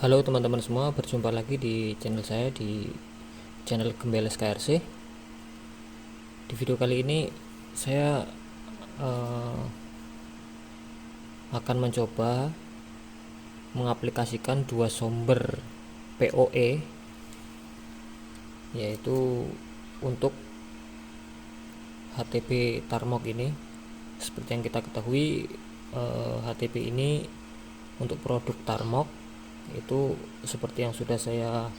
Halo teman-teman semua, berjumpa lagi di channel saya, di channel Gembeles KRC. Di video kali ini saya eh, akan mencoba mengaplikasikan dua sumber PoE, yaitu untuk HTP Tarmok ini. Seperti yang kita ketahui, HTP ini untuk produk Tarmok itu seperti yang sudah saya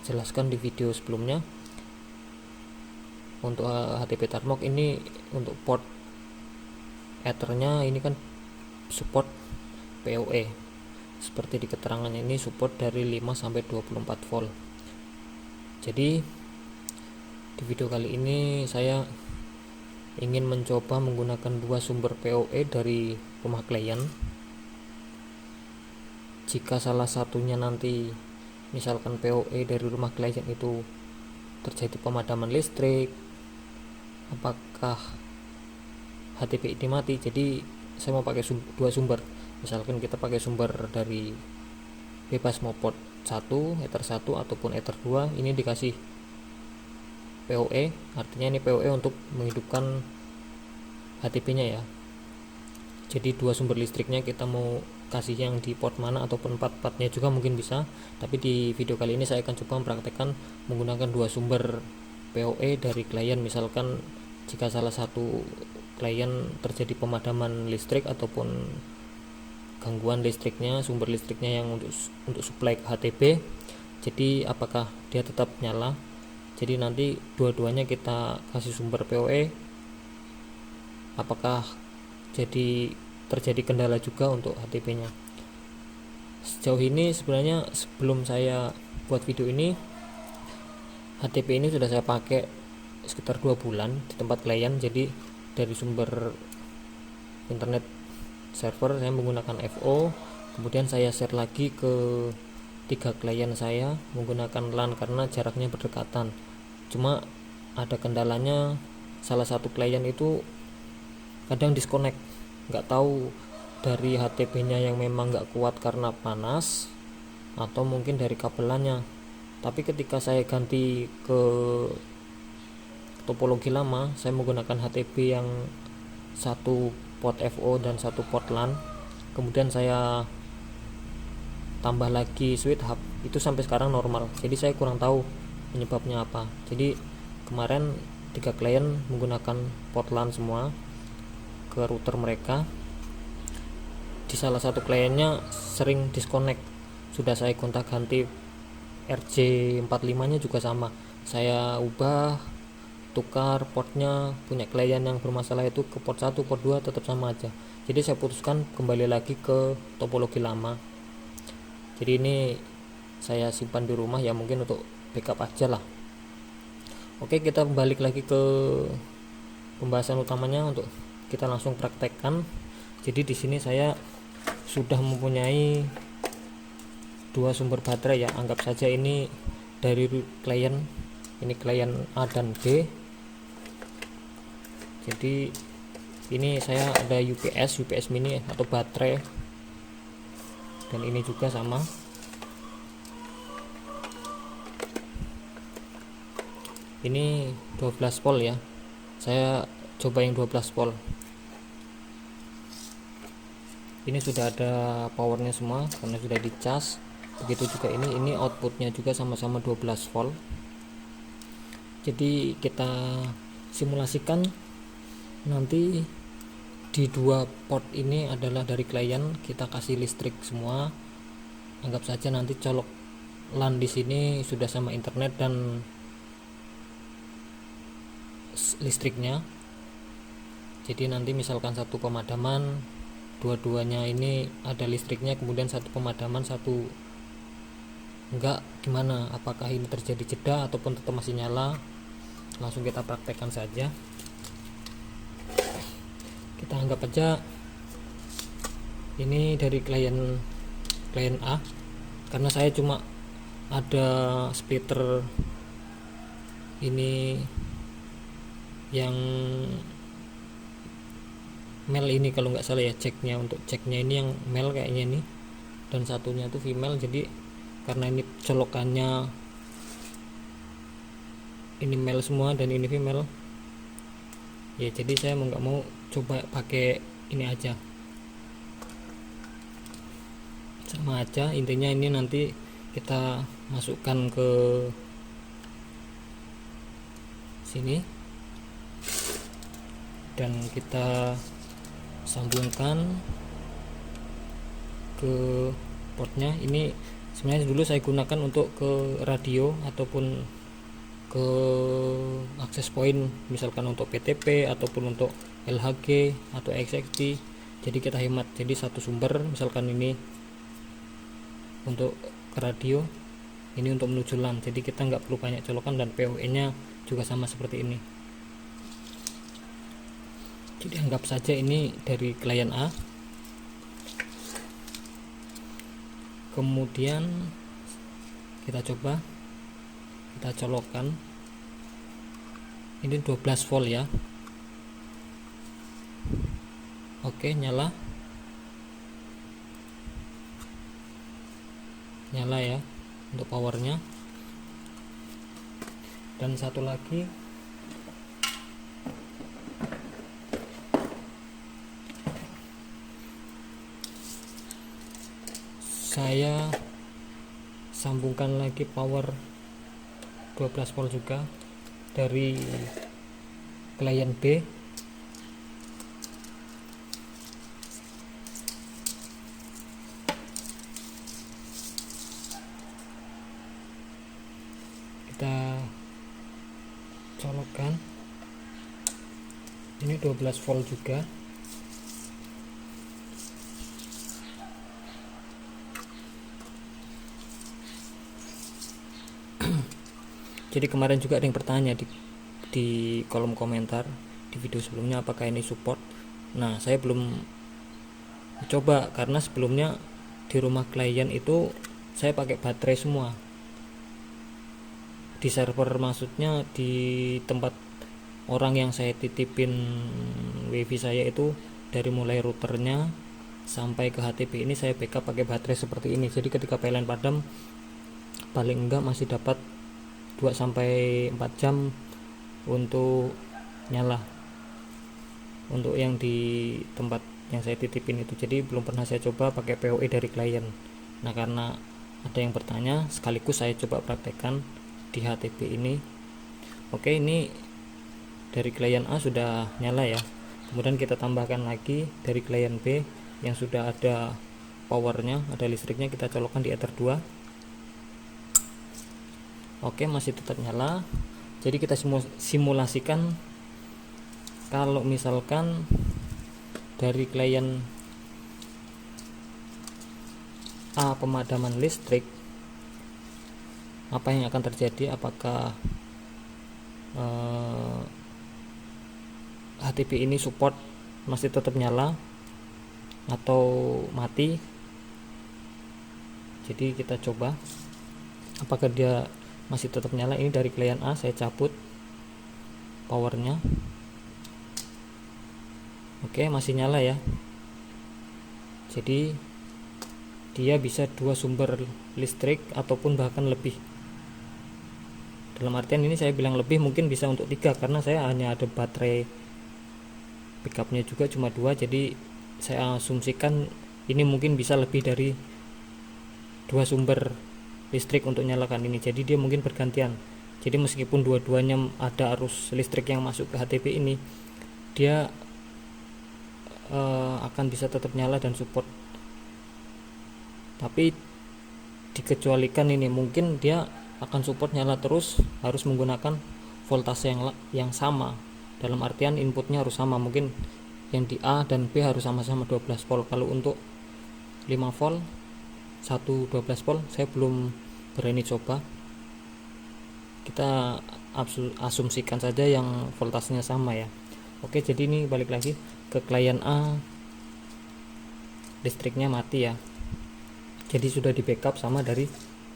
jelaskan di video sebelumnya. Untuk HTP Tarmok ini, untuk port Ethernya ini kan support PoE. Seperti di keterangannya ini support dari 5 sampai 24 volt. Jadi di video kali ini saya ingin mencoba menggunakan dua sumber PoE dari rumah klien. Jika salah satunya nanti misalkan PoE dari rumah klien itu terjadi pemadaman listrik, apakah HTP ini mati. Jadi saya mau pakai dua sumber. Misalkan kita pakai sumber dari bebas mau port 1, ether 1 ataupun ether 2, ini dikasih PoE, artinya ini PoE untuk menghidupkan HTP-nya ya. Jadi dua sumber listriknya kita mau kasih yang di port mana ataupun part-partnya juga mungkin bisa. Tapi di video kali ini saya akan coba mempraktekkan menggunakan dua sumber PoE dari klien. Misalkan jika salah satu klien terjadi pemadaman listrik ataupun gangguan listriknya, sumber listriknya yang untuk supply ke HTP, jadi apakah dia tetap nyala. Jadi nanti dua-duanya kita kasih sumber PoE, apakah jadi terjadi kendala juga untuk HTP-nya. Sejauh ini sebenarnya sebelum saya buat video ini, HTP ini sudah saya pakai sekitar 2 bulan di tempat klien. Jadi dari sumber internet server saya menggunakan FO, kemudian saya share lagi ke 3 klien saya menggunakan LAN karena jaraknya berdekatan. Cuma ada kendalanya, salah satu klien itu kadang disconnect, nggak tahu dari HTP-nya yang memang nggak kuat karena panas atau mungkin dari kabelannya. Tapi ketika saya ganti ke topologi lama, saya menggunakan HTP yang satu port FO dan satu port LAN, kemudian saya tambah lagi switch hub, itu sampai sekarang normal. Jadi saya kurang tahu penyebabnya apa. Jadi kemarin 3 klien menggunakan port LAN semua ke router mereka. Di salah satu kliennya sering disconnect, sudah saya kontak ganti RJ45 nya juga sama, saya ubah, tukar portnya. Punya klien yang bermasalah itu ke port 1, port 2 tetap sama aja. Jadi saya putuskan kembali lagi ke topologi lama. Jadi ini saya simpan di rumah ya, mungkin untuk backup aja lah. Oke, kita balik lagi ke pembahasan utamanya untuk kita langsung praktekkan. Jadi di sini saya sudah mempunyai dua sumber baterai ya. Anggap saja ini dari klien, ini klien A dan B. Jadi ini saya ada UPS mini atau baterai, dan ini juga sama. Ini 12 volt ya, saya coba yang 12 volt. Ini sudah ada powernya semua karena sudah dicas. Begitu juga ini outputnya juga sama-sama 12 volt. Jadi kita simulasikan nanti di dua port ini adalah dari klien, kita kasih listrik semua. Anggap saja nanti colok LAN di sini sudah sama internet dan listriknya. Jadi nanti misalkan satu pemadaman, dua-duanya ini ada listriknya, kemudian satu pemadaman satu enggak, gimana, apakah ini terjadi jeda ataupun tetap masih nyala. Langsung kita praktekkan saja. Kita anggap aja ini dari klien A, karena saya cuma ada splitter ini yang mel ini kalau nggak salah ya, ceknya, untuk ceknya ini yang mel kayaknya ini. dan satunya itu female. Jadi karena ini colokannya ini male semua dan ini female ya, jadi saya mau nggak mau coba pakai ini aja, sama aja intinya. Ini nanti kita masukkan ke sini dan kita sambungkan ke portnya. Ini sebenarnya dulu saya gunakan untuk ke radio ataupun ke akses point, misalkan untuk PTP ataupun untuk LHG atau XXT. Jadi kita hemat, jadi satu sumber, misalkan ini untuk ke radio, ini untuk menuju LAN, jadi kita nggak perlu banyak colokan, dan PoE nya juga sama seperti ini. Jadi anggap saja ini dari klien A, kemudian kita coba, kita colokkan ini 12 volt ya. Oke, nyala ya untuk powernya. Dan satu lagi saya sambungkan lagi power 12 volt juga dari klien B. Kita colokkan, ini 12 volt juga. Jadi kemarin juga ada yang bertanya di kolom komentar di video sebelumnya, apakah ini support. Nah, saya belum coba karena sebelumnya di rumah klien itu saya pakai baterai semua. Di server, maksudnya di tempat orang yang saya titipin wifi saya itu, dari mulai routernya sampai ke HTP ini saya backup pakai baterai seperti ini. Jadi ketika PLN padam paling enggak masih dapat 2-4 jam untuk nyala untuk yang di tempat yang saya titipin itu. Jadi belum pernah saya coba pakai PoE dari klien. Nah, karena ada yang bertanya, sekaligus saya coba praktekkan di HTP ini. Oke, ini dari klien A sudah nyala ya. Kemudian kita tambahkan lagi dari klien B yang sudah ada powernya, ada listriknya, kita colokkan di Ether 2. Oke, masih tetap nyala. Jadi kita simulasikan kalau misalkan dari klien A pemadaman listrik, apa yang akan terjadi? Apakah HTP ini support masih tetap nyala atau mati? Jadi kita coba apakah dia masih tetap nyala. Ini dari klien A, saya cabut powernya. Oke, masih nyala ya. Jadi dia bisa 2 sumber listrik ataupun bahkan lebih. Dalam artian ini saya bilang lebih, mungkin bisa untuk 3 karena saya hanya ada baterai backupnya juga cuma 2. Jadi saya asumsikan ini mungkin bisa lebih dari 2 sumber listrik untuk nyalakan ini. Jadi dia mungkin bergantian. Jadi meskipun dua-duanya ada arus listrik yang masuk ke HTP ini, dia akan bisa tetap nyala dan support. Tapi dikecualikan ini, mungkin dia akan support nyala terus, harus menggunakan voltase yang sama. Dalam artian inputnya harus sama, mungkin yang di A dan B harus sama-sama 12 volt. Kalau untuk 5 volt 12 volt saya belum berani coba. Kita asumsikan saja yang voltasenya sama ya. Oke, jadi ini balik lagi ke klien A, listriknya mati ya. Jadi sudah di backup sama dari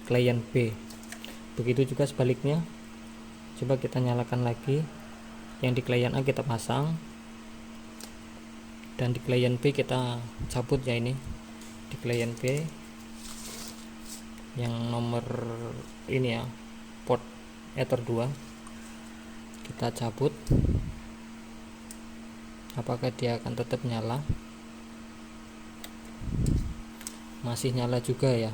klien B. Begitu juga sebaliknya. Coba kita nyalakan lagi. Yang di klien A kita pasang, dan di klien B kita cabut ya. Ini di klien B yang nomor ini ya, port Ether 2 kita cabut. Apakah dia akan tetap nyala? Masih nyala juga ya.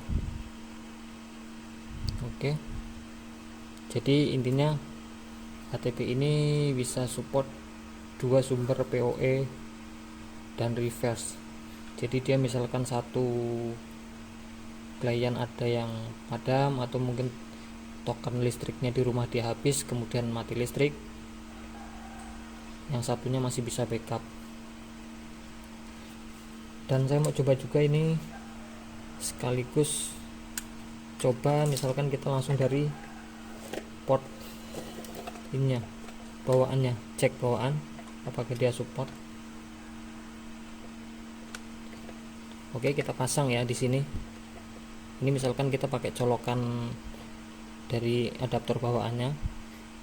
Oke, jadi intinya HTP ini bisa support dua sumber PoE dan reverse. Jadi dia misalkan satu klien ada yang padam atau mungkin token listriknya di rumah dia habis kemudian mati listrik, yang satunya masih bisa backup. Dan saya mau coba juga ini sekaligus coba, misalkan kita langsung dari port ininya, bawaannya, cek bawaan apakah dia support. Oke, kita pasang ya di sini. Ini misalkan kita pakai colokan dari adaptor bawaannya.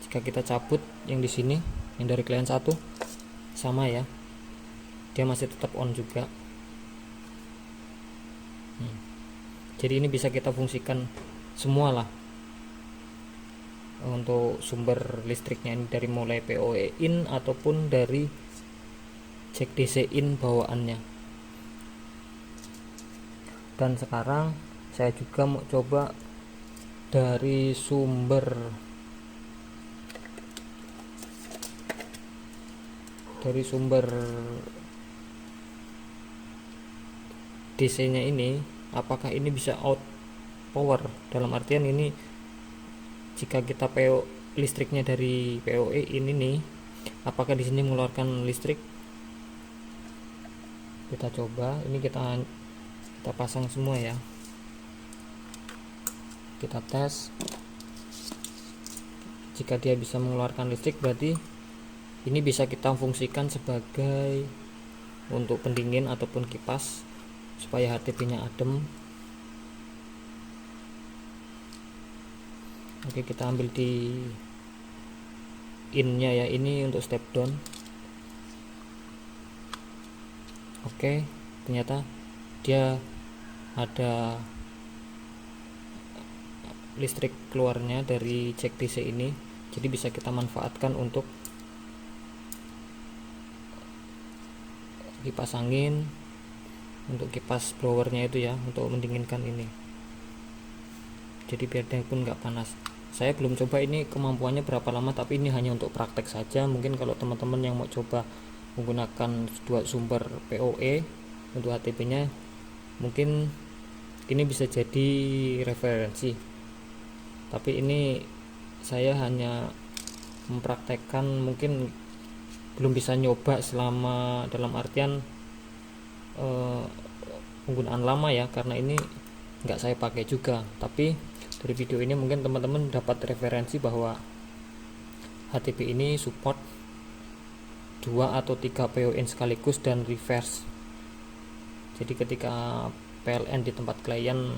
Jika kita cabut yang di sini, yang dari klien 1, sama ya, dia masih tetap on juga. Jadi ini bisa kita fungsikan semua lah untuk sumber listriknya ini, dari mulai PoE in ataupun dari jack DC in bawaannya. Dan sekarang saya juga mau coba dari sumber DC nya ini, apakah ini bisa out power, dalam artian ini jika kita PO listriknya dari PoE ini nih, apakah di sini mengeluarkan listrik. Kita coba, ini kita pasang semua ya, kita tes. Jika dia bisa mengeluarkan listrik, berarti ini bisa kita fungsikan sebagai untuk pendingin ataupun kipas supaya HTP nya adem. Oke, kita ambil di in nya ya, ini untuk step down. Oke, ternyata dia ada listrik keluarnya dari jack DC ini, jadi bisa kita manfaatkan untuk kipas angin, untuk kipas blowernya itu ya, untuk mendinginkan ini, jadi biar dia pun nggak panas. Saya belum coba ini kemampuannya berapa lama, tapi ini hanya untuk praktek saja. Mungkin kalau teman-teman yang mau coba menggunakan dua sumber PoE untuk HTP nya, mungkin ini bisa jadi referensi. Tapi ini saya hanya mempraktekkan, mungkin belum bisa nyoba selama, dalam artian penggunaan lama ya, karena ini nggak saya pakai juga. Tapi dari video ini mungkin teman-teman dapat referensi bahwa HTP ini support 2 atau 3 PoE sekaligus dan reverse. Jadi ketika PLN di tempat klien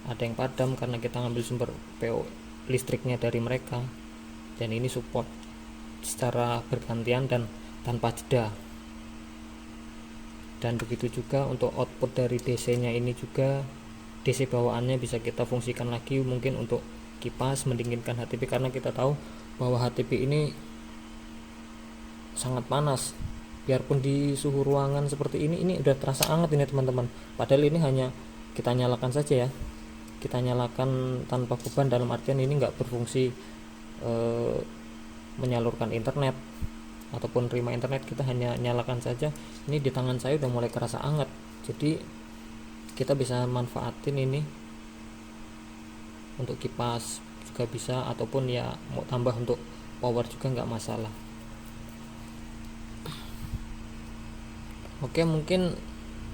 ada yang padam karena kita ngambil sumber PO listriknya dari mereka, dan ini support secara bergantian dan tanpa jeda. Dan begitu juga untuk output dari DC nya ini juga, DC bawaannya bisa kita fungsikan lagi mungkin untuk kipas mendinginkan HTP, karena kita tahu bahwa HTP ini sangat panas. Biarpun di suhu ruangan seperti ini udah terasa hangat ini teman-teman, padahal ini hanya kita nyalakan saja ya, kita nyalakan tanpa beban, dalam artian ini nggak berfungsi menyalurkan internet ataupun terima internet, kita hanya nyalakan saja. Ini di tangan saya udah mulai kerasa hangat, jadi kita bisa manfaatin ini untuk kipas juga bisa, ataupun ya mau tambah untuk power juga nggak masalah. Oke, mungkin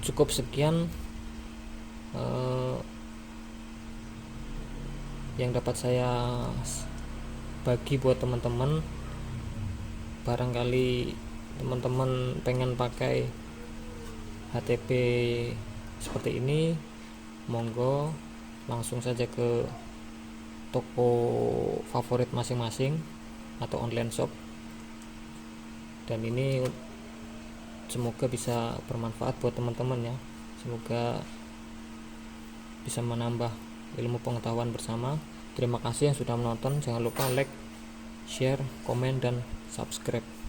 cukup sekian yang dapat saya bagi buat teman-teman. Barangkali teman-teman pengen pakai HTP seperti ini, monggo langsung saja ke toko favorit masing-masing atau online shop. Dan ini semoga bisa bermanfaat buat teman-teman ya. Semoga bisa menambah ilmu pengetahuan bersama. Terima kasih yang sudah menonton. Jangan lupa like, share, komen, dan subscribe.